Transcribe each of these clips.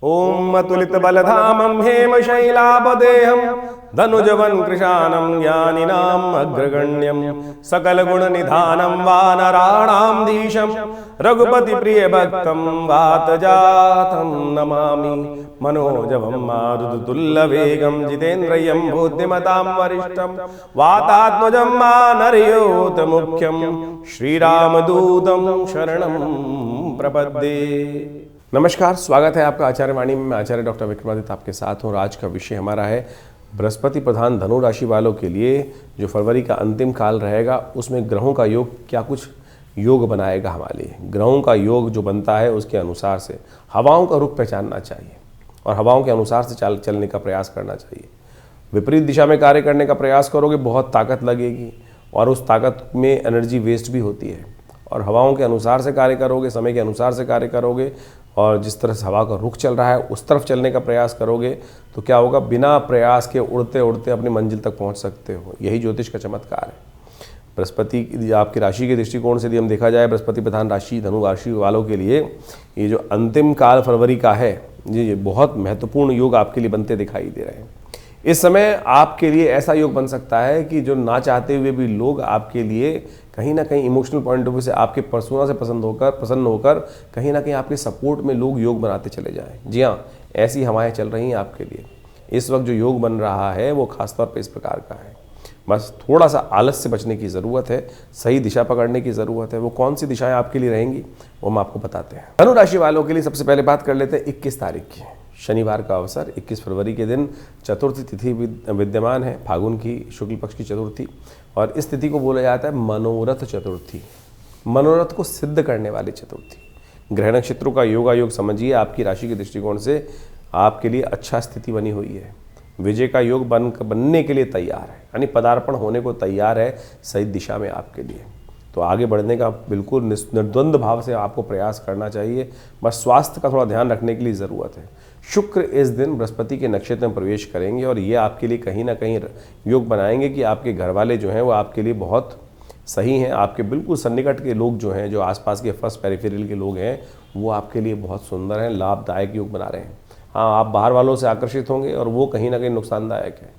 ओम अतुलित बलधामं हेमशैलापदेहं धनुजवन् कृशानं ज्ञानिनाम् अग्रगण्यं सकलगुणनिधानं वानराणां धीशं रघुपतिप्रियभक्तं वातजातं नमामि मनोजवं मारुततुल्यवेगं जितेन्द्रियं बुद्धिमतां वरिष्ठं वातात्मजं मानरयोत मुख्यं श्रीरामदूतं शरणं प्रपद्ये। नमस्कार, स्वागत है आपका आचार्य वाणी में। मैं आचार्य डॉक्टर विक्रमादित्य आपके साथ हूँ। आज का विषय हमारा है बृहस्पति प्रधान धनु राशि वालों के लिए जो फरवरी का अंतिम काल रहेगा, उसमें ग्रहों का योग क्या कुछ योग बनाएगा हमारे लिए। ग्रहों का योग जो बनता है उसके अनुसार से हवाओं का रुख पहचानना चाहिए और हवाओं के अनुसार से चलने का प्रयास करना चाहिए। विपरीत दिशा में कार्य करने का प्रयास करोगे, बहुत ताकत लगेगी और उस ताकत में एनर्जी वेस्ट भी होती है। और हवाओं के अनुसार से कार्य करोगे, समय के अनुसार से कार्य करोगे और जिस तरह से हवा का रुख चल रहा है उस तरफ चलने का प्रयास करोगे तो क्या होगा, बिना प्रयास के उड़ते उड़ते अपनी मंजिल तक पहुंच सकते हो। यही ज्योतिष का चमत्कार है। बृहस्पति आपकी राशि के दृष्टिकोण से यदि हम देखा जाए, बृहस्पति प्रधान राशि धनु राशि वालों के लिए ये जो अंतिम काल फरवरी का है, ये बहुत महत्वपूर्ण योग आपके लिए बनते दिखाई दे रहे हैं। इस समय आपके लिए ऐसा योग बन सकता है कि जो ना चाहते हुए भी लोग आपके लिए कहीं ना कहीं इमोशनल पॉइंट ऑफ व्यू से आपके पर्सोना से प्रसन्न होकर कहीं ना कहीं आपके सपोर्ट में लोग योग बनाते चले जाएं। जी हाँ, ऐसी हवाएं चल रही हैं आपके लिए। इस वक्त जो योग बन रहा है वो खासतौर पर इस प्रकार का है। बस थोड़ा सा आलस से बचने की ज़रूरत है, सही दिशा पकड़ने की ज़रूरत है। वो कौन सी दिशाएं आपके लिए रहेंगी वो हम आपको बताते हैं। धनु राशि वालों के लिए सबसे पहले बात कर लेते हैं 21 तारीख की, शनिवार का अवसर। 21 फरवरी के दिन चतुर्थी तिथि विद्यमान है, फागुन की शुक्ल पक्ष की चतुर्थी, और इस तिथि को बोला जाता है मनोरथ चतुर्थी, मनोरथ को सिद्ध करने वाली चतुर्थी। ग्रह नक्षत्रों का योगायोग समझिए, आपकी राशि के दृष्टिकोण से आपके लिए अच्छा स्थिति बनी हुई है। विजय का योग बनने के लिए तैयार है, यानी पदार्पण होने को तैयार है सही दिशा में आपके लिए। तो आगे बढ़ने का बिल्कुल निर्द्वंद भाव से आपको प्रयास करना चाहिए। बस स्वास्थ्य का थोड़ा ध्यान रखने के लिए ज़रूरत है। शुक्र इस दिन बृहस्पति के नक्षत्र में प्रवेश करेंगे और ये आपके लिए कहीं ना कहीं योग बनाएंगे कि आपके घर वाले जो हैं वो आपके लिए बहुत सही हैं। आपके बिल्कुल सन्निकट के लोग जो हैं, जो आसपास के फर्स्ट पेरिफेरल के लोग हैं, वो आपके लिए बहुत सुंदर हैं, लाभदायक योग बना रहे हैं। हाँ, आप बाहर वालों से आकर्षित होंगे और वो कहीं ना कहीं नुकसानदायक है।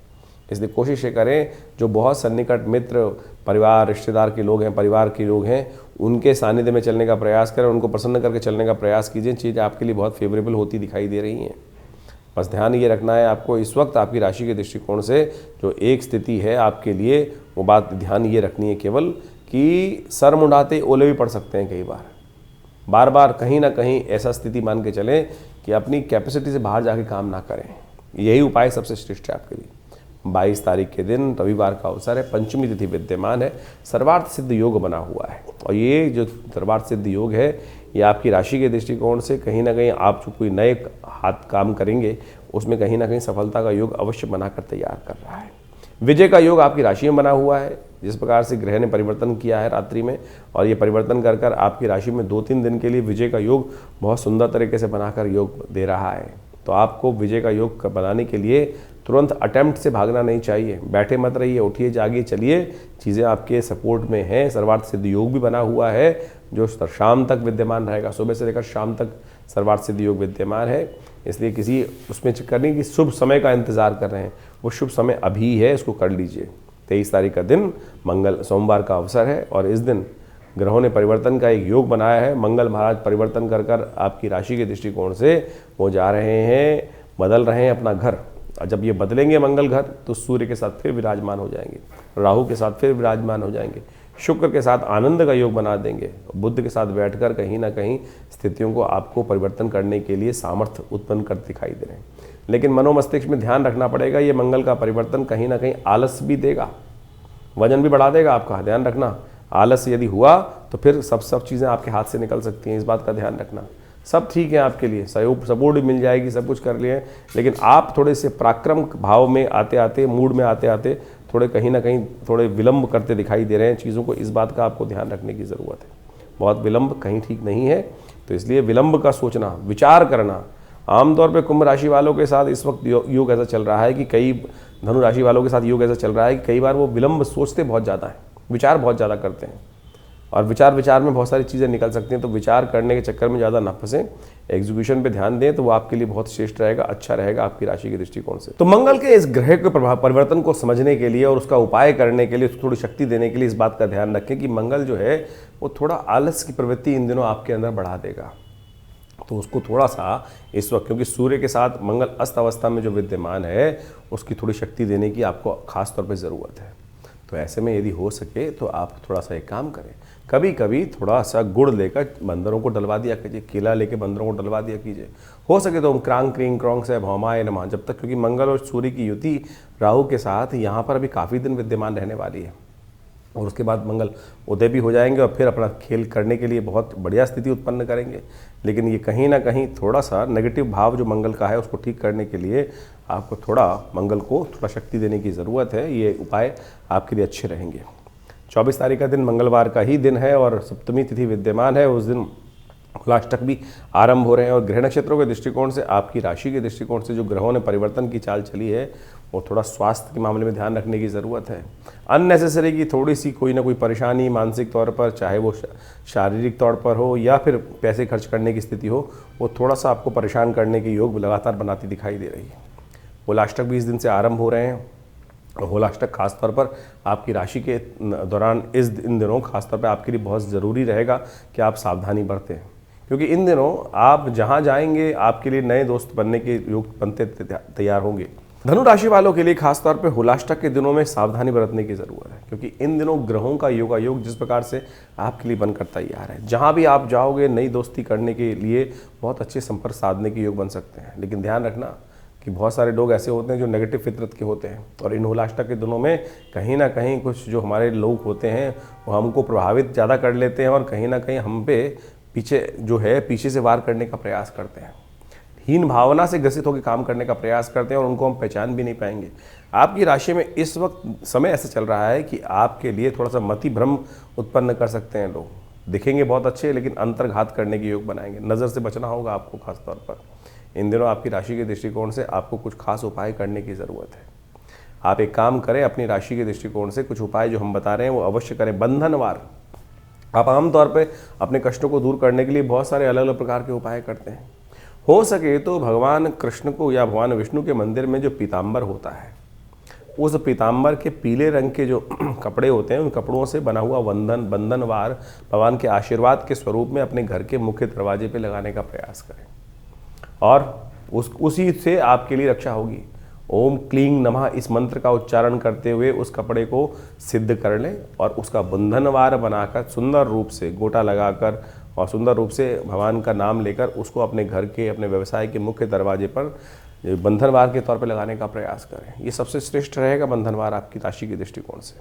इसलिए कोशिश ये करें, जो बहुत सन्निकट मित्र, परिवार, रिश्तेदार के लोग हैं, परिवार के लोग हैं, उनके सानिध्य में चलने का प्रयास करें, उनको प्रसन्न करके चलने का प्रयास कीजिए। चीज़ें आपके लिए बहुत फेवरेबल होती दिखाई दे रही हैं। बस ध्यान ये रखना है आपको, इस वक्त आपकी राशि के दृष्टिकोण से जो एक स्थिति है आपके लिए, वो बात ध्यान ये रखनी है केवल कि सर मुंडाते ओले भी पड़ सकते हैं। कई बार बार कहीं ना कहीं ऐसा स्थिति मान के चलें कि अपनी कैपेसिटी से बाहर जाके काम ना करें। यही उपाय सबसे श्रेष्ठ है आपके लिए। 22 तारीख के दिन रविवार का अवसर है, पंचमी तिथि विद्यमान है, सर्वार्थ सिद्ध योग बना हुआ है। और ये जो सर्वार्थ सिद्ध योग है, ये आपकी राशि के दृष्टिकोण से कहीं ना कहीं आप जो कोई नए हाथ काम करेंगे उसमें कहीं ना कहीं सफलता का योग अवश्य बनाकर तैयार कर रहा है। विजय का योग आपकी राशि में बना हुआ है। जिस प्रकार से ग्रह ने परिवर्तन किया है रात्रि में, और ये परिवर्तन कर कर आपकी राशि में 2-3 दिन के लिए विजय का योग बहुत सुंदर तरीके से बनाकर योग दे रहा है। तो आपको विजय का योग बनाने के लिए तुरंत अटेम्प्ट से भागना नहीं चाहिए। बैठे मत रहिए, उठिए, जागिए, चलिए। चीज़ें आपके सपोर्ट में हैं। सर्वार्थ सिद्ध योग भी बना हुआ है जो शाम तक विद्यमान रहेगा। सुबह से लेकर शाम तक सर्वार्थ सिद्ध योग विद्यमान है। इसलिए किसी उसमें करने की शुभ समय का इंतज़ार कर रहे हैं, वो शुभ समय अभी है, इसको कर लीजिए। 23 तारीख का दिन सोमवार का अवसर है और इस दिन ग्रहों ने परिवर्तन का एक योग बनाया है। मंगल महाराज परिवर्तन कर कर आपकी राशि के दृष्टिकोण से वो जा रहे हैं, बदल रहे हैं अपना घर। और जब ये बदलेंगे मंगल घर, तो सूर्य के साथ फिर विराजमान हो जाएंगे, राहु के साथ फिर विराजमान हो जाएंगे, शुक्र के साथ आनंद का योग बना देंगे, बुध के साथ बैठकर कहीं ना कहीं स्थितियों को आपको परिवर्तन करने के लिए सामर्थ्य उत्पन्न कर दिखाई दे रहे हैं। लेकिन मनोमस्तिष्क में ध्यान रखना पड़ेगा, ये मंगल का परिवर्तन कहीं ना कहीं आलस भी देगा, वजन भी बढ़ा देगा आपका। ध्यान रखना, आलस यदि हुआ तो फिर सब चीज़ें आपके हाथ से निकल सकती हैं। इस बात का ध्यान रखना। सब ठीक है आपके लिए, सहयोग सपोर्ट भी मिल जाएगी, सब कुछ कर लिए, लेकिन आप थोड़े से पराक्रम भाव में आते आते, मूड में आते आते थोड़े कहीं ना कहीं थोड़े विलंब करते दिखाई दे रहे हैं चीज़ों को। इस बात का आपको ध्यान रखने की ज़रूरत है। बहुत विलंब कहीं ठीक नहीं है, तो इसलिए विलंब का सोचना, विचार करना। आमतौर पे कुंभ राशि वालों के साथ इस वक्त योग ऐसा चल रहा है कि कई धनु राशि वालों के साथ योग ऐसा चल रहा है कि कई बार वो विलंब सोचते बहुत ज़्यादा है, विचार बहुत ज़्यादा करते हैं। और विचार विचार में बहुत सारी चीज़ें निकल सकती हैं, तो विचार करने के चक्कर में ज़्यादा ना फंसें, एग्जीक्यूशन पे ध्यान दें, तो वो आपके लिए बहुत श्रेष्ठ रहेगा, अच्छा रहेगा आपकी राशि के दृष्टिकोण से। तो मंगल के इस ग्रह के प्रभाव परिवर्तन को समझने के लिए और उसका उपाय करने के लिए, उसको थोड़ी शक्ति देने के लिए इस बात का ध्यान रखें कि मंगल जो है वो थोड़ा आलस की प्रवृत्ति इन दिनों आपके अंदर बढ़ा देगा। तो उसको थोड़ा सा इस वक्त, क्योंकि सूर्य के साथ मंगल अस्त अवस्था में जो विद्यमान है, उसकी थोड़ी शक्ति देने की आपको खास तौर पे ज़रूरत है। तो ऐसे में यदि हो सके तो आप थोड़ा सा एक काम करें, कभी कभी थोड़ा सा गुड़ लेकर बंदरों को डलवा दिया कीजिए, केला लेके बंदरों को डलवा दिया कीजिए। हो सके तो क्रांग क्रींग क्रॉन्ग से भौमाय नमः, जब तक, क्योंकि मंगल और सूर्य की युति राहु के साथ यहाँ पर अभी काफ़ी दिन विद्यमान रहने वाली है, और उसके बाद मंगल उदय भी हो जाएंगे और फिर अपना खेल करने के लिए बहुत बढ़िया स्थिति उत्पन्न करेंगे। लेकिन ये कहीं ना कहीं थोड़ा सा नेगेटिव भाव जो मंगल का है उसको ठीक करने के लिए आपको थोड़ा मंगल को थोड़ा शक्ति देने की ज़रूरत है। ये उपाय आपके लिए अच्छे रहेंगे। 24 तारीख का दिन मंगलवार का ही दिन है और सप्तमी तिथि विद्यमान है। उस दिन कुलाष्टक भी आरंभ हो रहे हैं, और ग्रह नक्षत्रों के दृष्टिकोण से, आपकी राशि के दृष्टिकोण से जो ग्रहों ने परिवर्तन की चाल चली है, वो थोड़ा स्वास्थ्य के मामले में ध्यान रखने की ज़रूरत है। अननेसेसरी की थोड़ी सी कोई ना कोई परेशानी मानसिक तौर पर, चाहे वो शारीरिक तौर पर हो या फिर पैसे खर्च करने की स्थिति हो, वो थोड़ा सा आपको परेशान करने के योग लगातार बनाती दिखाई दे रही है। कुलाष्टक भी इस दिन से आरंभ हो रहे हैं, और होलाष्टक खास तौर पर आपकी राशि के दौरान इन दिनों खास तौर पर आपके लिए बहुत ज़रूरी रहेगा कि आप सावधानी बरतें, क्योंकि इन दिनों आप जहां जाएंगे आपके लिए नए दोस्त बनने के योग बनते तैयार होंगे। धनु राशि वालों के लिए खास तौर पे होलाष्टक के दिनों में सावधानी बरतने की ज़रूरत है, क्योंकि इन दिनों ग्रहों का योगायोग जिस प्रकार से आपके लिए बनकर तैयार है, जहां भी आप जाओगे नई दोस्ती करने के लिए बहुत अच्छे संपर्क साधने के योग बन सकते हैं। लेकिन ध्यान रखना कि बहुत सारे लोग ऐसे होते हैं जो नेगेटिव फितरत के होते हैं, और इन होलाष्टक के दिनों में कहीं ना कहीं कुछ जो हमारे लोग होते हैं वो हमको प्रभावित ज़्यादा कर लेते हैं, और कहीं ना कहीं हम पे पीछे से वार करने का प्रयास करते हैं, हीन भावना से ग्रसित होकर काम करने का प्रयास करते हैं, और उनको हम पहचान भी नहीं पाएंगे। आपकी राशि में इस वक्त समय ऐसा चल रहा है कि आपके लिए थोड़ा सा मति भ्रम उत्पन्न कर सकते हैं लोग, दिखेंगे बहुत अच्छे लेकिन अंतर्घात करने के योग बनाएंगे। नज़र से बचना होगा आपको खास तौर पर। इन दिनों आपकी राशि के दृष्टिकोण से आपको कुछ खास उपाय करने की ज़रूरत है। आप एक काम करें, अपनी राशि के दृष्टिकोण से कुछ उपाय जो हम बता रहे हैं वो अवश्य करें। बंधनवार आप आमतौर पे अपने कष्टों को दूर करने के लिए बहुत सारे अलग अलग प्रकार के उपाय करते हैं। हो सके तो भगवान कृष्ण को या भगवान विष्णु के मंदिर में जो पीताम्बर होता है, उस पीताम्बर के पीले रंग के जो कपड़े होते हैं, उन कपड़ों से बना हुआ बंधनवार भगवान के आशीर्वाद के स्वरूप में अपने घर के मुख्य दरवाजे पे लगाने का प्रयास करें, और उसी से आपके लिए रक्षा होगी। ओम क्लीं नमः इस मंत्र का उच्चारण करते हुए उस कपड़े को सिद्ध कर लें, और उसका बंधनवार बनाकर सुंदर रूप से गोटा लगाकर और सुंदर रूप से भगवान का नाम लेकर उसको अपने घर के, अपने व्यवसाय के मुख्य दरवाजे पर बंधनवार के तौर पर लगाने का प्रयास करें। ये सबसे श्रेष्ठ रहेगा बंधनवार आपकी राशि के दृष्टिकोण से।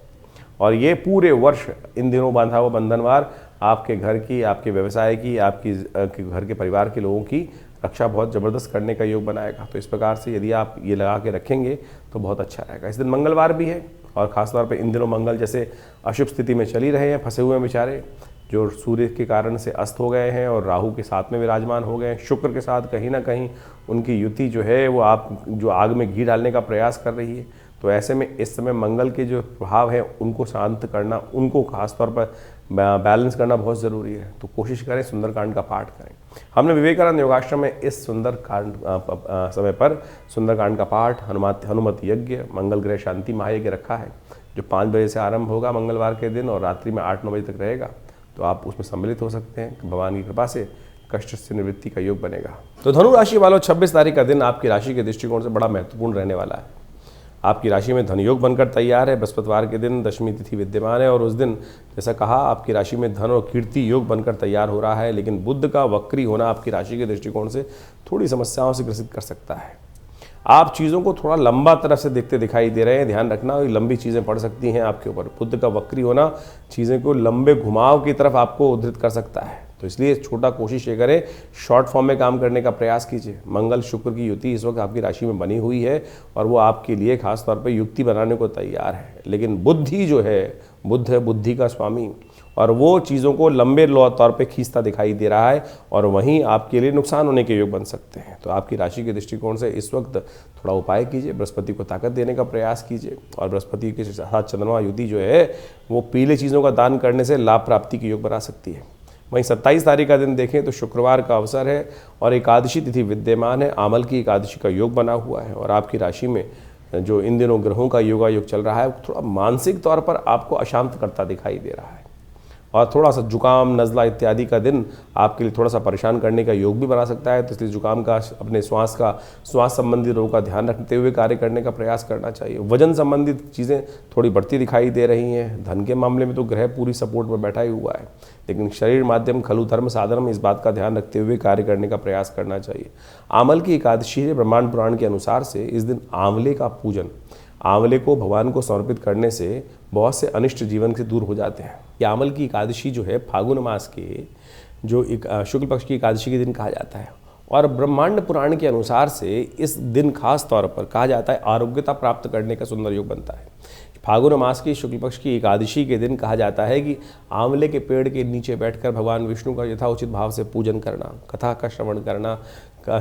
और ये पूरे वर्ष इन दिनों बांधा हुआ बंधनवार आपके घर की, आपके व्यवसाय की, आपकी घर के परिवार के लोगों की रक्षा बहुत ज़बरदस्त करने का योग बनाएगा। तो इस प्रकार से यदि आप ये लगा के रखेंगे तो बहुत अच्छा रहेगा। इस दिन मंगलवार भी है, और ख़ासतौर पे इन दिनों मंगल जैसे अशुभ स्थिति में चल ही रहे हैं, फंसे हुए हैं बेचारे, जो सूर्य के कारण से अस्त हो गए हैं और राहु के साथ में विराजमान हो गए हैं। शुक्र के साथ कहीं ना कहीं उनकी युति जो है वो आप जो आग में घी डालने का प्रयास कर रही है। तो ऐसे में इस समय मंगल के जो प्रभाव है उनको शांत करना, उनको खासतौर पर बैलेंस करना बहुत ज़रूरी है। तो कोशिश करें सुंदरकांड का पाठ करें। हमने विवेकानंद योगाश्रम में इस सुंदरकांड समय पर सुंदरकांड का पाठ, हनुमत यज्ञ, मंगल ग्रह शांति महायज्ञ रखा है, जो 5 बजे से आरंभ होगा मंगलवार के दिन और रात्रि में 8-9 बजे तक रहेगा। तो आप उसमें सम्मिलित हो सकते हैं। भगवान की कृपा से कष्ट से निवृत्ति का योग बनेगा। तो धनु राशि वालों, 26 तारीख का दिन आपकी राशि के दृष्टिकोण से बड़ा महत्वपूर्ण रहने वाला है। आपकी राशि में धन योग बनकर तैयार है। बृहस्पतिवार के दिन दशमी तिथि विद्यमान है, और उस दिन जैसा कहा आपकी राशि में धन और कीर्ति योग बनकर तैयार हो रहा है। लेकिन बुध का वक्री होना आपकी राशि के दृष्टिकोण से थोड़ी समस्याओं से ग्रसित कर सकता है। आप चीज़ों को थोड़ा लंबा तरफ से देखते दिखाई दे रहे हैं, ध्यान रखना, लंबी चीज़ें पड़ सकती हैं आपके ऊपर। बुध का वक्री होना चीज़ें को लंबे घुमाव की तरफ आपको उद्धृत कर सकता है। तो इसलिए छोटा कोशिश ये करें, शॉर्ट फॉर्म में काम करने का प्रयास कीजिए। मंगल शुक्र की युति इस वक्त आपकी राशि में बनी हुई है, और वो आपके लिए खास तौर पे युक्ति बनाने को तैयार है। लेकिन बुद्धि जो है, बुद्ध है बुद्धि का स्वामी, और वो चीज़ों को लंबे तौर पे खींचता दिखाई दे रहा है और वहीं आपके लिए नुकसान होने के योग बन सकते हैं। तो आपकी राशि के दृष्टिकोण से इस वक्त थोड़ा उपाय कीजिए, बृहस्पति को ताकत देने का प्रयास कीजिए और बृहस्पति के साथ चंद्रमा युति जो है वो पीले चीज़ों का दान करने से लाभ प्राप्ति के योग बना सकती है। वहीं 27 तारीख का दिन देखें तो शुक्रवार का अवसर है और एकादशी तिथि विद्यमान है, आमल की एकादशी का योग बना हुआ है और आपकी राशि में जो इन दिनों ग्रहों का योगायोग चल रहा है थोड़ा मानसिक तौर पर आपको अशांत करता दिखाई दे रहा है और थोड़ा सा जुकाम, नज़ला इत्यादि का दिन आपके लिए थोड़ा सा परेशान करने का योग भी बना सकता है। तो इसलिए जुकाम का, अपने श्वास संबंधी रोग का ध्यान रखते हुए कार्य करने का प्रयास करना चाहिए। वजन संबंधित चीज़ें थोड़ी बढ़ती दिखाई दे रही हैं। धन के मामले में तो ग्रह पूरी सपोर्ट में बैठा ही हुआ है, लेकिन शरीर माध्यम खलु धर्म साधर्म, इस बात का ध्यान रखते हुए कार्य करने का प्रयास करना चाहिए। आमल की एकादशी है। ब्रह्मांड पुराण के अनुसार से इस दिन आंवले का पूजन, आंवले को भगवान को समर्पित करने से बहुत से अनिष्ट जीवन से दूर हो जाते हैं। ये आंवल की एकादशी जो है फागुन मास के जो शुक्ल पक्ष की एकादशी के दिन कहा जाता है और ब्रह्मांड पुराण के अनुसार से इस दिन खास तौर पर कहा जाता है आरोग्यता प्राप्त करने का सुंदर योग बनता है। फागुन मास की शुक्ल पक्ष की एकादशी के दिन कहा जाता है कि आंवले के पेड़ के नीचे बैठकर भगवान विष्णु का यथाउचित भाव से पूजन करना, कथा का श्रवण करना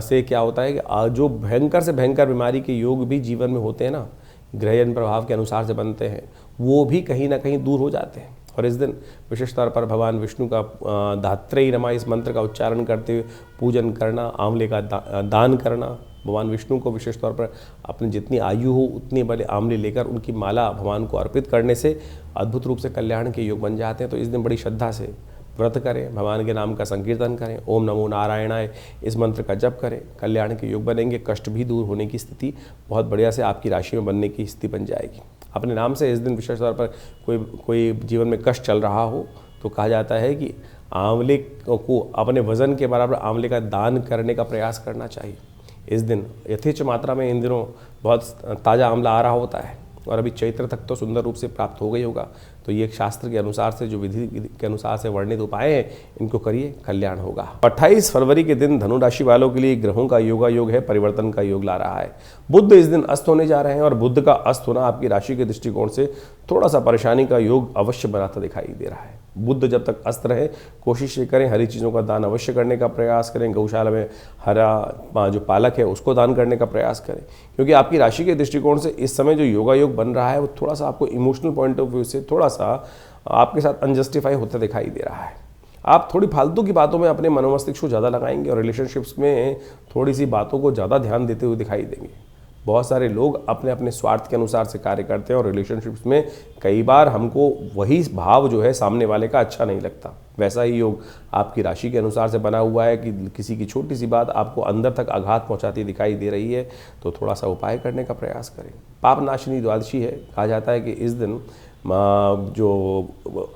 से क्या होता है कि जो भयंकर से भयंकर बीमारी के योग भी जीवन में होते हैं ना, ग्रहण प्रभाव के अनुसार से बनते हैं, वो भी कहीं ना कहीं दूर हो जाते हैं। और इस दिन विशेष तौर पर भगवान विष्णु का धात्रेयी नमः इस मंत्र का उच्चारण करते हुए पूजन करना, आंवले का दान करना, भगवान विष्णु को विशेष तौर पर अपनी जितनी आयु हो उतनी बड़े आंवले लेकर उनकी माला भगवान को अर्पित करने से अद्भुत रूप से कल्याण के योग बन जाते हैं। तो इस दिन बड़ी श्रद्धा से व्रत करें, भगवान के नाम का संकीर्तन करें, ओम नमो नारायणाय इस मंत्र का जप करें, कल्याण के योग बनेंगे, कष्ट भी दूर होने की स्थिति बहुत बढ़िया से आपकी राशि में बनने की स्थिति बन जाएगी। अपने नाम से इस दिन विशेष तौर पर कोई जीवन में कष्ट चल रहा हो तो कहा जाता है कि आंवले को अपने वजन के बराबर आंवले का दान करने का प्रयास करना चाहिए। इस दिन यथेच्छ मात्रा में इन दिनों बहुत ताज़ा आंवला आ रहा होता है और अभी चैत्र तक तो सुंदर रूप से प्राप्त हो गई होगा। तो ये शास्त्र के अनुसार से जो विधि के अनुसार से वर्णित उपाय हैं इनको करिए, कल्याण होगा। 28 फरवरी के दिन धनु राशि वालों के लिए ग्रहों का योग है, परिवर्तन का योग ला रहा है। बुध इस दिन अस्त होने जा रहे हैं और बुध का अस्त होना आपकी राशि के दृष्टिकोण से थोड़ा सा परेशानी का योग अवश्य बनाता दिखाई दे रहा है। बुध जब तक अस्त रहे कोशिश ये करें हरी चीज़ों का दान अवश्य करने का प्रयास करें, गौशाला में हरा जो पालक है उसको दान करने का प्रयास करें, क्योंकि आपकी राशि के दृष्टिकोण से इस समय जो योग बन रहा है वो थोड़ा सा आपको इमोशनल पॉइंट ऑफ व्यू से थोड़ा सा आपके साथ अनजस्टिफाई होता दिखाई दे रहा है। आप थोड़ी फालतू की बातों में अपने मनोमस्तिष्क को ज़्यादा लगाएंगे और रिलेशनशिप्स में थोड़ी सी बातों को ज़्यादा ध्यान देते हुए दिखाई देंगे। बहुत सारे लोग अपने अपने स्वार्थ के अनुसार से कार्य करते हैं और रिलेशनशिप्स में कई बार हमको वही भाव जो है सामने वाले का अच्छा नहीं लगता। वैसा ही योग आपकी राशि के अनुसार से बना हुआ है कि किसी की छोटी सी बात आपको अंदर तक आघात पहुंचाती दिखाई दे रही है, तो थोड़ा सा उपाय करने का प्रयास करें। पाप नाशिनी द्वादशी है। कहा जाता है कि इस दिन जो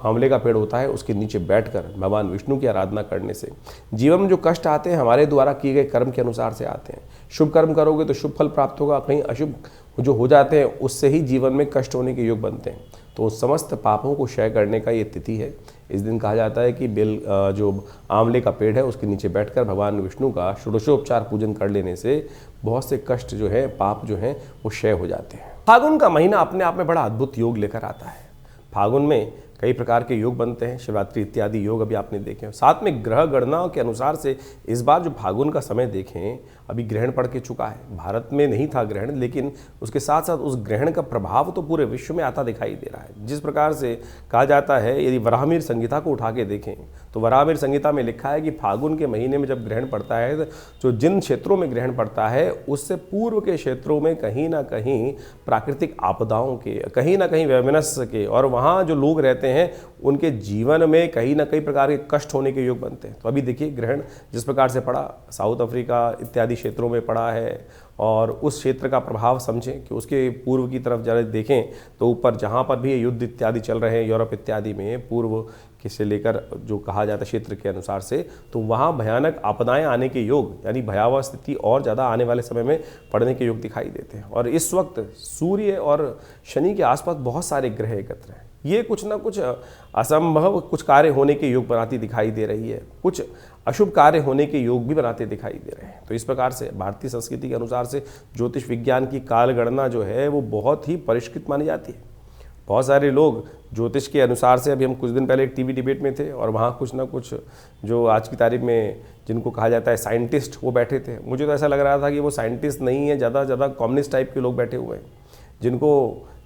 आंवले का पेड़ होता है उसके नीचे बैठकर भगवान विष्णु की आराधना करने से जीवन में जो कष्ट आते हैं हमारे द्वारा किए गए कर्म के अनुसार से आते हैं। शुभ कर्म करोगे तो शुभ फल प्राप्त होगा, कहीं अशुभ जो हो जाते हैं उससे ही जीवन में कष्ट होने के योग बनते हैं। तो समस्त पापों को क्षय करने का ये तिथि है। इस दिन कहा जाता है कि जो आंवले का पेड़ है उसके नीचे बैठकर भगवान विष्णु का षोडशोपचार पूजन कर लेने से बहुत से कष्ट जो है, पाप जो हैं वो क्षय हो जाते हैं। फागुन का महीना अपने आप में बड़ा अद्भुत योग लेकर आता है। फागुन में कई प्रकार के योग बनते हैं, शिवरात्रि इत्यादि योग अभी आपने देखे। साथ में ग्रह गणनाओं के अनुसार से इस बार जो फागुन का समय देखें अभी ग्रहण पड़ के चुका है। भारत में नहीं था ग्रहण, लेकिन उसके साथ साथ उस ग्रहण का प्रभाव तो पूरे विश्व में आता दिखाई दे रहा है। जिस प्रकार से कहा जाता है, यदि वराहमिहिर संहिता को उठा के देखें तो वराहमिहिर संहिता में लिखा है कि फागुन के महीने में जब ग्रहण पड़ता है तो जिन क्षेत्रों में ग्रहण पड़ता है उससे पूर्व के क्षेत्रों में कहीं ना कहीं प्राकृतिक आपदाओं के, कहीं ना कहीं वैमनस्य के और वहाँ जो लोग रहते हैं उनके जीवन में कहीं ना कई प्रकार के कष्ट होने के योग बनते हैं। तो अभी देखिए ग्रहण जिस प्रकार से पड़ा, साउथ अफ्रीका इत्यादि क्षेत्रों में पड़ा है और उस क्षेत्र का प्रभाव समझें कि उसके पूर्व की तरफ जरा देखें तो ऊपर जहाँ पर भी युद्ध इत्यादि चल रहे हैं यूरोप इत्यादि में पूर्व से लेकर जो कहा जाता है क्षेत्र के अनुसार से, तो वहाँ भयानक आपदाएं आने के योग यानी भयावह स्थिति और ज़्यादा आने वाले समय में पड़ने के योग दिखाई देते हैं। और इस वक्त सूर्य और शनि के आसपास बहुत सारे ग्रह एकत्र हैं। ये कुछ ना कुछ असंभव कुछ कार्य होने के योग बनाती दिखाई दे रही है, कुछ अशुभ कार्य होने के योग भी बनाते दिखाई दे रहे हैं। तो इस प्रकार से भारतीय संस्कृति के अनुसार से ज्योतिष विज्ञान की काल गणना जो है वो बहुत ही परिष्कृत मानी जाती है, बहुत सारे लोग ज्योतिष के अनुसार से, अभी हम कुछ दिन पहले एक टीवी डिबेट में थे और वहाँ कुछ ना कुछ जो आज की तारीख में जिनको कहा जाता है साइंटिस्ट, वो बैठे थे। मुझे तो ऐसा लग रहा था कि वो साइंटिस्ट नहीं है, ज़्यादा से ज़्यादा कम्युनिस्ट टाइप के लोग बैठे हुए हैं, जिनको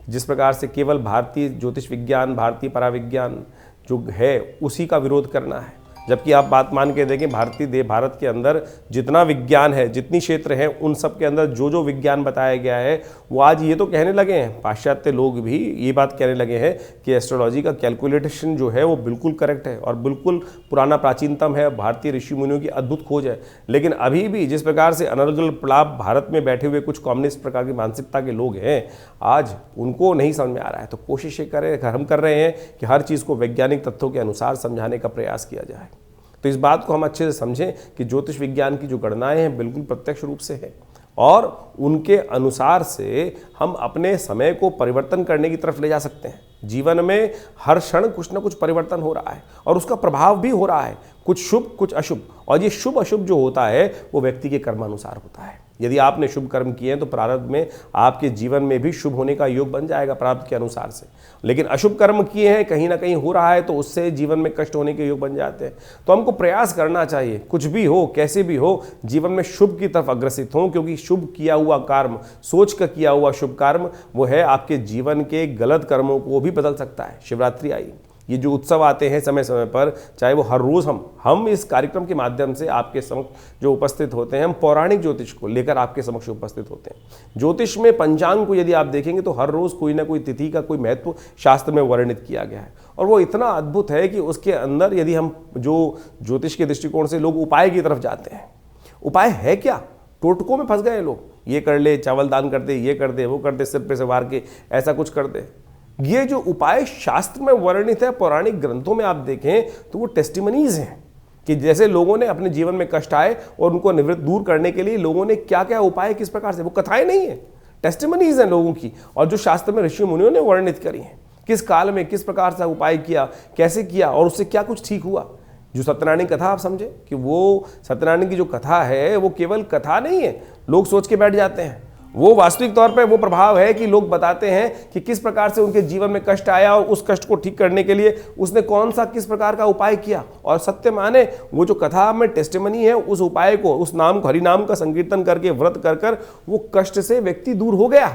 जिस प्रकार से केवल भारतीय ज्योतिष विज्ञान, भारतीय पराविज्ञान जो है उसी का विरोध करना है। जबकि आप बात मान के देखें, भारत के अंदर जितना विज्ञान है, जितनी क्षेत्र हैं, उन सब के अंदर जो जो विज्ञान बताया गया है, वो आज ये तो कहने लगे हैं, पाश्चात्य लोग भी ये बात कहने लगे हैं कि एस्ट्रोलॉजी का कैलकुलेशन जो है वो बिल्कुल करेक्ट है और बिल्कुल पुराना प्राचीनतम है, भारतीय ऋषि मुनियों की अद्भुत खोज है। लेकिन अभी भी जिस प्रकार से अनर्गल प्रलाप भारत में बैठे हुए कुछ कम्युनिस्ट प्रकार की मानसिकता के लोग हैं, आज उनको नहीं समझ में आ रहा है। तो कोशिश ये करें, हम कर रहे हैं कि हर चीज़ को वैज्ञानिक तथ्यों के अनुसार समझाने का प्रयास किया जाए। तो इस बात को हम अच्छे से समझें कि ज्योतिष विज्ञान की जो गणनाएं हैं बिल्कुल प्रत्यक्ष रूप से है और उनके अनुसार से हम अपने समय को परिवर्तन करने की तरफ ले जा सकते हैं। जीवन में हर क्षण कुछ ना कुछ परिवर्तन हो रहा है और उसका प्रभाव भी हो रहा है, कुछ शुभ कुछ अशुभ। और ये शुभ अशुभ जो होता है वो व्यक्ति के कर्मानुसार होता है। यदि आपने शुभ कर्म किए हैं तो प्रारब्ध में आपके जीवन में भी शुभ होने का योग बन जाएगा प्रारब्ध के अनुसार से। लेकिन अशुभ कर्म किए हैं, कहीं ना कहीं हो रहा है, तो उससे जीवन में कष्ट होने के योग बन जाते हैं। तो हमको प्रयास करना चाहिए, कुछ भी हो, कैसे भी हो, जीवन में शुभ की तरफ अग्रसित हो, क्योंकि शुभ किया हुआ कर्म, सोच का किया हुआ शुभ कर्म, वो है आपके जीवन के गलत कर्मों को भी बदल सकता है। शिवरात्रि आई, ये जो उत्सव आते हैं समय समय पर, चाहे वो हर रोज़ हम इस कार्यक्रम के माध्यम से आपके समक्ष जो उपस्थित होते हैं, हम पौराणिक ज्योतिष को लेकर आपके समक्ष उपस्थित होते हैं। ज्योतिष में पंचांग को यदि आप देखेंगे तो हर रोज़ कोई ना कोई तिथि का कोई महत्व शास्त्र में वर्णित किया गया है और वो इतना अद्भुत है कि उसके अंदर यदि हम जो ज्योतिष के दृष्टिकोण से लोग उपाय की तरफ जाते हैं, उपाय है क्या, टोटकों में फंस गए लोग, ये कर ले, चावल दान कर दे, ये कर दे, वो कर दे, सिर पे से वार के ऐसा कुछ कर दे। ये जो उपाय शास्त्र में वर्णित है, पौराणिक ग्रंथों में आप देखें तो वो टेस्टिमनीज हैं कि जैसे लोगों ने अपने जीवन में कष्ट आए और उनको निवृत्त दूर करने के लिए लोगों ने क्या क्या उपाय, किस प्रकार से, वो कथाएं नहीं है, टेस्टिमनीज हैं लोगों की, और जो शास्त्र में ऋषि मुनियों ने वर्णित करी हैं, किस काल में किस प्रकार से उपाय किया, कैसे किया और उससे क्या कुछ ठीक हुआ। जो सत्यनारायण कथा आप समझे कि वो सत्यनारायण की जो कथा है वो केवल कथा नहीं है, लोग सोच के बैठ जाते हैं, वो वास्तविक तौर पे वो प्रभाव है कि लोग बताते हैं कि किस प्रकार से उनके जीवन में कष्ट आया और उस कष्ट को ठीक करने के लिए उसने कौन सा किस प्रकार का उपाय किया। और सत्य माने वो जो कथा में टेस्टिमनी है, उस उपाय को, उस नाम को, हरि नाम का संकीर्तन करके व्रत कर कर वो कष्ट से व्यक्ति दूर हो गया।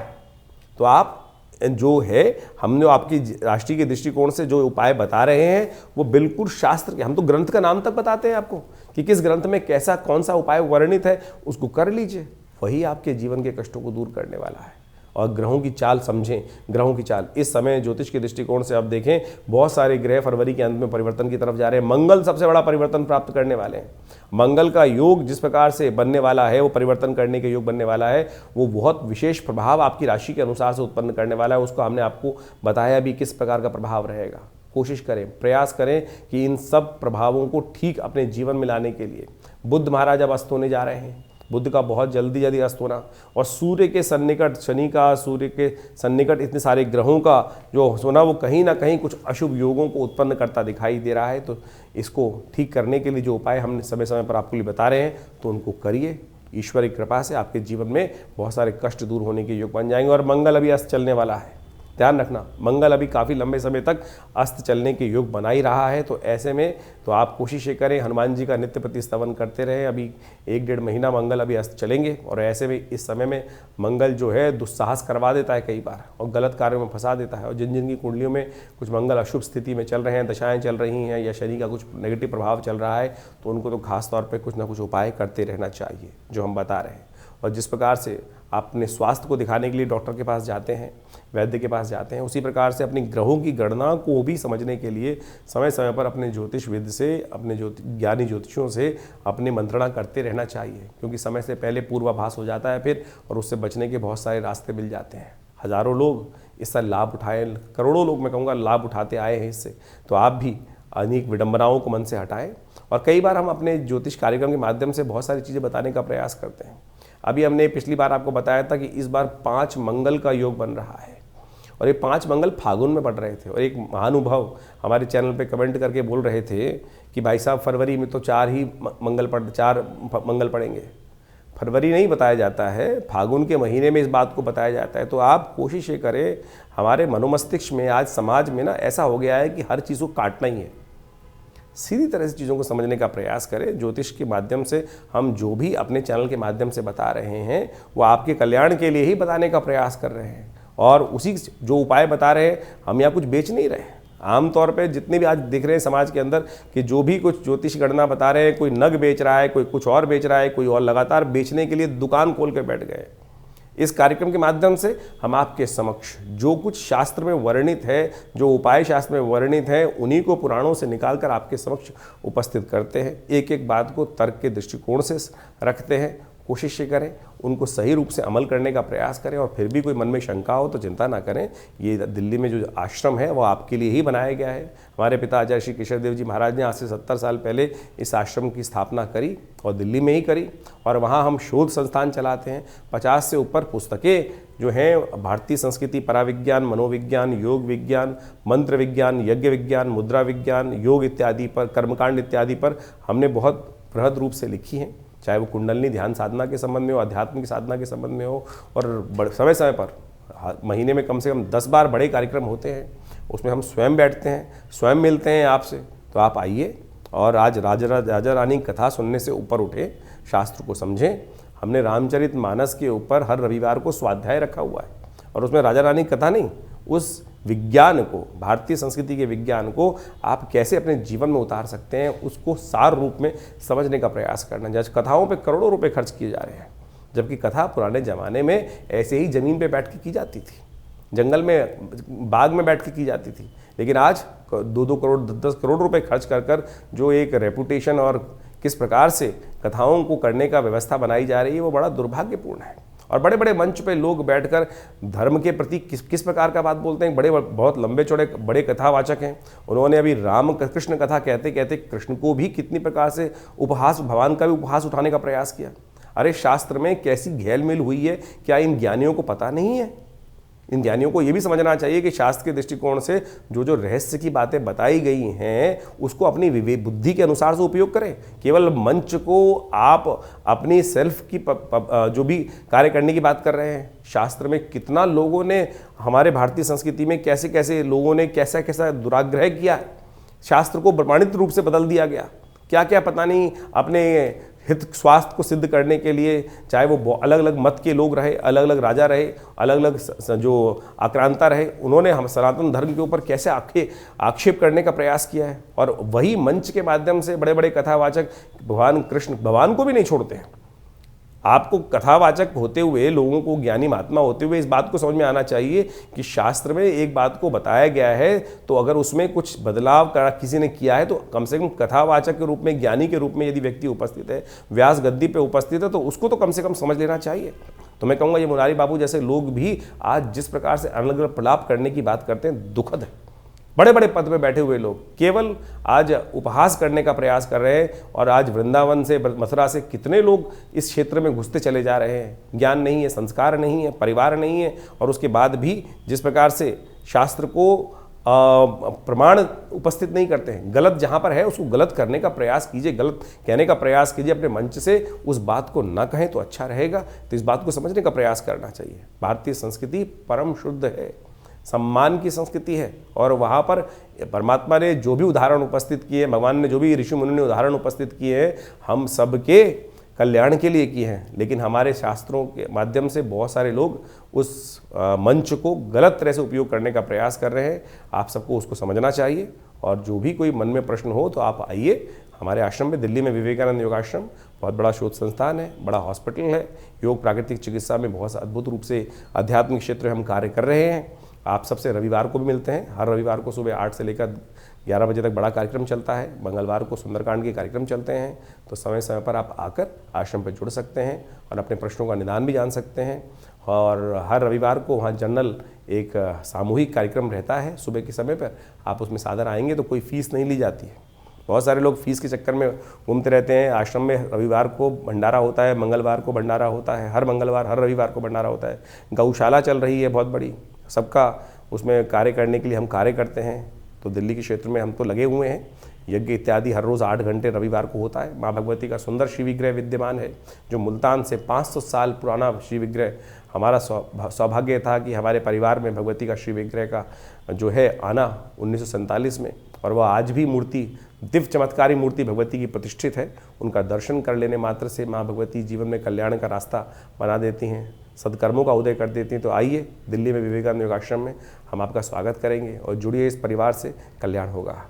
तो आप जो है, हमने आपकी राष्ट्रीय के दृष्टिकोण से जो उपाय बता रहे हैं वो बिल्कुल शास्त्र के, हम तो ग्रंथ का नाम तक बताते हैं आपको कि किस ग्रंथ में कैसा कौन सा उपाय वर्णित है, उसको कर लीजिए, वही आपके जीवन के कष्टों को दूर करने वाला है। और ग्रहों की चाल समझें, ग्रहों की चाल इस समय ज्योतिष के दृष्टिकोण से आप देखें, बहुत सारे ग्रह फरवरी के अंत में परिवर्तन की तरफ जा रहे हैं। मंगल सबसे बड़ा परिवर्तन प्राप्त करने वाले हैं। मंगल का योग जिस प्रकार से बनने वाला है, वो परिवर्तन करने के योग बनने वाला है, वो बहुत विशेष प्रभाव आपकी राशि के अनुसार से उत्पन्न करने वाला है। उसको हमने आपको बताया भी किस प्रकार का प्रभाव रहेगा। कोशिश करें, प्रयास करें कि इन सब प्रभावों को ठीक अपने जीवन में लाने के लिए। बुध महाराज अब अस्त होने जा रहे हैं, बुध का बहुत जल्दी अस्त होना, और सूर्य के सन्निकट, शनि का सूर्य के सन्निकट, इतने सारे ग्रहों का जो होना, वो कहीं ना कहीं कुछ अशुभ योगों को उत्पन्न करता दिखाई दे रहा है। तो इसको ठीक करने के लिए जो उपाय हमने समय समय पर आपके लिए बता रहे हैं, तो उनको करिए। ईश्वर की कृपा से आपके जीवन में बहुत सारे कष्ट दूर होने के योग बन जाएंगे। और मंगल अभी अस्त चलने वाला है, ध्यान रखना, मंगल अभी काफ़ी लंबे समय तक अस्त चलने के योग बना ही रहा है। तो ऐसे में तो आप कोशिश ये करें, हनुमान जी का नित्य प्रति स्तवन करते रहे। अभी 1-1.5 महीना मंगल अभी अस्त चलेंगे, और ऐसे में इस समय में मंगल जो है दुस्साहस करवा देता है कई बार, और गलत कार्यों में फंसा देता है। और जिन जिन की कुंडलियों में कुछ मंगल अशुभ स्थिति में चल रहे हैं, दशाएँ चल रही हैं, या शनि का कुछ नेगेटिव प्रभाव चल रहा है, तो उनको तो खास तौर पर कुछ ना कुछ उपाय करते रहना चाहिए जो हम बता रहे हैं। और जिस प्रकार से अपने स्वास्थ्य को दिखाने के लिए डॉक्टर के पास जाते हैं, वैद्य के पास जाते हैं, उसी प्रकार से अपनी ग्रहों की गणना को भी समझने के लिए समय समय पर अपने ज्योतिष विद से, अपने ज्ञानी ज्योतिषों से अपनी मंत्रणा करते रहना चाहिए, क्योंकि समय से पहले पूर्वाभास हो जाता है फिर, और उससे बचने के बहुत सारे रास्ते मिल जाते हैं। हज़ारों लोग इसका लाभ उठाए, करोड़ों लोग मैं कहूँगा लाभ उठाते आए हैं इससे। तो आप भी अनेक विडंबनाओं को मन से हटाएं। और कई बार हम अपने ज्योतिष कार्यक्रम के माध्यम से बहुत सारी चीज़ें बताने का प्रयास करते हैं। अभी हमने पिछली बार आपको बताया था कि इस बार 5 मंगल का योग बन रहा है, और ये 5 मंगल फागुन में पड़ रहे थे। और एक महानुभाव हमारे चैनल पे कमेंट करके बोल रहे थे कि भाई साहब फरवरी में तो 4 मंगल पड़ेंगे। फरवरी नहीं बताया जाता है, फागुन के महीने में इस बात को बताया जाता है। तो आप कोशिश ये करें, हमारे मनोमस्तिष्क में आज समाज में ना ऐसा हो गया है कि हर चीज़ को काटना ही है। सीधी तरह से चीज़ों को समझने का प्रयास करें। ज्योतिष के माध्यम से हम जो भी अपने चैनल के माध्यम से बता रहे हैं वो आपके कल्याण के लिए ही बताने का प्रयास कर रहे हैं, और उसी जो उपाय बता रहे हैं, हम यहाँ कुछ बेच नहीं रहे हैं। आमतौर पे जितने भी आज दिख रहे हैं समाज के अंदर कि जो भी कुछ ज्योतिष गणना बता रहे हैं, कोई नग बेच रहा है, कोई कुछ और बेच रहा है, कोई और लगातार बेचने के लिए दुकान खोल कर बैठ गए। इस कार्यक्रम के माध्यम से हम आपके समक्ष जो कुछ शास्त्र में वर्णित है, जो उपाय शास्त्र में वर्णित है, उन्हीं को पुराणों से निकालकर आपके समक्ष उपस्थित करते हैं। एक एक बात को तर्क के दृष्टिकोण से रखते हैं। कोशिश करें उनको सही रूप से अमल करने का प्रयास करें, और फिर भी कोई मन में शंका हो तो चिंता ना करें। ये दिल्ली में जो आश्रम है वो आपके लिए ही बनाया गया है। हमारे पिता आचार्य श्री केशवदेव जी महाराज ने आज से 70 साल पहले इस आश्रम की स्थापना करी, और दिल्ली में ही करी, और वहाँ हम शोध संस्थान चलाते हैं। 50 से ऊपर पुस्तकें जो हैं भारतीय संस्कृति, पराविज्ञान, मनोविज्ञान, योग विज्ञान, मंत्र विज्ञान, यज्ञ विज्ञान, मुद्रा विज्ञान, योग इत्यादि पर, कर्मकांड इत्यादि पर हमने बहुत बृहद रूप से लिखी हैं। चाहे वो कुंडलनी ध्यान साधना के संबंध में हो, आध्यात्मिक साधना के संबंध में हो, और समय समय पर महीने में कम से कम 10 बार बड़े कार्यक्रम होते हैं। उसमें हम स्वयं बैठते हैं, स्वयं मिलते हैं आपसे। तो आप आइए और आज राजा रानी कथा सुनने से ऊपर उठे, शास्त्र को समझें। हमने रामचरितमानस के ऊपर हर रविवार को स्वाध्याय रखा हुआ है, और उसमें राजा रानी कथा नहीं, उस विज्ञान को, भारतीय संस्कृति के विज्ञान को आप कैसे अपने जीवन में उतार सकते हैं, उसको सार रूप में समझने का प्रयास करना। जैसे कथाओं पे करोड़ों रुपए खर्च किए जा रहे हैं, जबकि कथा पुराने ज़माने में ऐसे ही ज़मीन पे बैठ के की जाती थी, जंगल में, बाग में बैठ के की जाती थी। लेकिन आज 2-2 करोड़ 10-10 करोड़ रुपए खर्च कर जो एक रेपुटेशन और किस प्रकार से कथाओं को करने का व्यवस्था बनाई जा रही है, वो बड़ा दुर्भाग्यपूर्ण है। और बड़े बड़े मंच पे लोग बैठकर धर्म के प्रति किस प्रकार का बात बोलते हैं। बहुत लंबे चौड़े बड़े कथावाचक हैं। उन्होंने अभी राम कृष्ण कथा कहते कहते कृष्ण को भी कितनी प्रकार से उपहास, भगवान का भी उपहास उठाने का प्रयास किया। अरे शास्त्र में कैसी घेलमेल हुई है, क्या इन ज्ञानियों को पता नहीं है? इन ज्ञानियों को ये भी समझना चाहिए कि शास्त्र के दृष्टिकोण से जो रहस्य की बातें बताई गई हैं उसको अपनी विवेक बुद्धि के अनुसार से उपयोग करें। केवल मंच को आप अपनी सेल्फ की जो भी कार्य करने की बात कर रहे हैं। शास्त्र में कितना लोगों ने, हमारे भारतीय संस्कृति में कैसे कैसे लोगों ने कैसा कैसा दुराग्रह किया है। शास्त्र को प्रमाणित रूप से बदल दिया गया। क्या क्या पता नहीं, अपने हित स्वास्थ्य को सिद्ध करने के लिए, चाहे वो अलग अलग मत के लोग रहे, अलग अलग राजा रहे, अलग अलग जो आक्रांता रहे, उन्होंने हम सनातन धर्म के ऊपर कैसे आक्षेप करने का प्रयास किया है। और वही मंच के माध्यम से बड़े बड़े कथावाचक भगवान कृष्ण, भगवान को भी नहीं छोड़ते हैं। आपको कथावाचक होते हुए, लोगों को ज्ञानी महात्मा होते हुए इस बात को समझ में आना चाहिए कि शास्त्र में एक बात को बताया गया है, तो अगर उसमें कुछ बदलाव किसी ने किया है तो कम से कम कथावाचक के रूप में, ज्ञानी के रूप में यदि व्यक्ति उपस्थित है, व्यास गद्दी पे उपस्थित है, तो उसको तो कम से कम समझ लेना चाहिए। तो मैं कहूँगा ये मुरारी बाबू जैसे लोग भी आज जिस प्रकार से अलग अलग प्रलाप करने की बात करते हैं, दुखद है। बड़े बड़े पद पे बैठे हुए लोग केवल आज उपहास करने का प्रयास कर रहे हैं, और आज वृंदावन से, मथुरा से कितने लोग इस क्षेत्र में घुसते चले जा रहे हैं। ज्ञान नहीं है, संस्कार नहीं है, परिवार नहीं है, और उसके बाद भी जिस प्रकार से शास्त्र को प्रमाण उपस्थित नहीं करते हैं। गलत जहाँ पर है उसको गलत करने का प्रयास कीजिए, गलत कहने का प्रयास कीजिए। अपने मंच से उस बात को ना कहें तो अच्छा रहेगा। तो इस बात को समझने का प्रयास करना चाहिए। भारतीय संस्कृति परम शुद्ध है, सम्मान की संस्कृति है, और वहाँ पर परमात्मा ने जो भी उदाहरण उपस्थित किए, भगवान ने जो भी ऋषि मुनि ने उदाहरण उपस्थित किए हैं, हम सबके कल्याण के लिए किए हैं। लेकिन हमारे शास्त्रों के माध्यम से बहुत सारे लोग उस मंच को गलत तरह से उपयोग करने का प्रयास कर रहे हैं। आप सबको उसको समझना चाहिए। और जो भी कोई मन में प्रश्न हो तो आप आइए हमारे आश्रम में। दिल्ली में विवेकानंद योगाश्रम बहुत बड़ा शोध संस्थान है, बड़ा हॉस्पिटल है। योग प्राकृतिक चिकित्सा में बहुत अद्भुत रूप से आध्यात्मिक क्षेत्र में हम कार्य कर रहे हैं। आप सबसे रविवार को भी मिलते हैं। हर रविवार को सुबह 8 से लेकर 11 बजे तक बड़ा कार्यक्रम चलता है। मंगलवार को सुंदरकांड के कार्यक्रम चलते हैं। तो समय समय पर आप आकर आश्रम पर जुड़ सकते हैं और अपने प्रश्नों का निदान भी जान सकते हैं। और हर रविवार को वहाँ जनरल एक सामूहिक कार्यक्रम रहता है सुबह के समय पर। आप उसमें सादर आएंगे तो कोई फ़ीस नहीं ली जाती है। बहुत सारे लोग फीस के चक्कर में घूमते रहते हैं। आश्रम में रविवार को भंडारा होता है, मंगलवार को भंडारा होता है, हर मंगलवार हर रविवार को भंडारा होता है। गौशाला चल रही है बहुत बड़ी, सबका उसमें कार्य करने के लिए हम कार्य करते हैं। तो दिल्ली के क्षेत्र में हम तो लगे हुए हैं, यज्ञ इत्यादि हर रोज़ 8 घंटे रविवार को होता है। माँ भगवती का सुंदर शिव विग्रह विद्यमान है, जो मुल्तान से 500 साल पुराना शिव विग्रह। हमारा सौभाग्य था कि हमारे परिवार में भगवती का शिव विग्रह का जो है आना 1947 में, और वह आज भी मूर्ति, दिव्य चमत्कारी मूर्ति भगवती की प्रतिष्ठित है। उनका दर्शन कर लेने मात्र से माँ भगवती जीवन में कल्याण का रास्ता बना देती हैं, सदकर्मों का उदय कर देती हैं। तो आइए, दिल्ली में विवेकानंद योगाश्रम में हम आपका स्वागत करेंगे और जुड़िए इस परिवार से, कल्याण होगा।